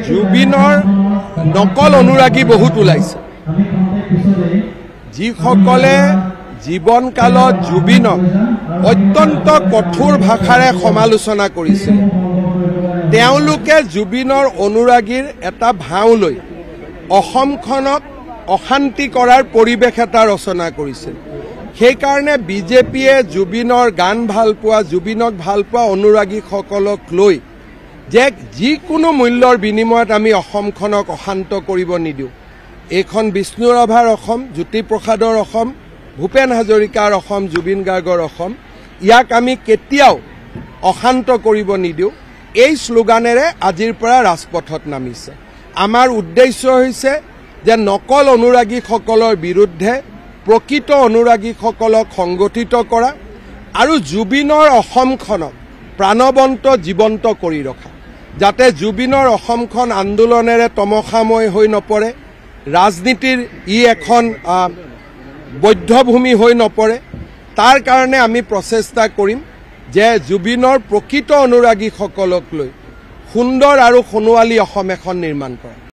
জুবিনৰ নকল অনুৰাগী বহুত ওলাইছে যিসকলে জীৱনকালত জুবিনক অত্যন্ত কঠোৰ ভাষাৰে সমালোচনা কৰিছিল তেওঁলোকে জুবিনৰ অনুৰাগীৰ এটা ভাও লৈ অসমখনক অশান্তি কৰাৰ পৰিৱেশ এটা ৰচনা কৰিছিল সেইকাৰণে বিজেপিয়ে জুবিনৰ গান ভাল পোৱা জুবিনক ভাল পোৱা অনুৰাগীসকলক লৈ যে যিকোনো মূল্যৰ বিনিময়ত আমি অসমখনক অশান্ত কৰিব নিদিওঁ এইখন বিষ্ণু ৰাভাৰ অসম জ্যোতিপ্ৰসাদৰ অসম ভূপেন হাজৰিকাৰ অসম জুবিন গাৰ্গৰ অসম ইয়াক আমি কেতিয়াও অশান্ত কৰিব নিদিওঁ এই শ্লোগানেৰে আজিৰ পৰা ৰাজপথত নামিছে আমাৰ উদ্দেশ্য হৈছে যে নকল অনুৰাগীসকলৰ বিৰুদ্ধে প্ৰকৃত অনুৰাগীসকলক সংগঠিত কৰা আৰু জুবিনৰ অসমখনক প্ৰাণৱন্ত জীৱন্ত কৰি ৰখা যাতে জুবিনৰ অসমখন আন্দোলনেৰে তমসাময় হৈ নপৰে ৰাজনীতিৰ এখন বৈধভূমি হৈ নপৰে তাৰ কাৰণে আমি প্ৰচেষ্টা কৰিম যে জুবিনৰ প্ৰকৃত অনুৰাগীসকলক লৈ সুন্দৰ আৰু সোণোৱালী অসম এখন নিৰ্মাণ কৰা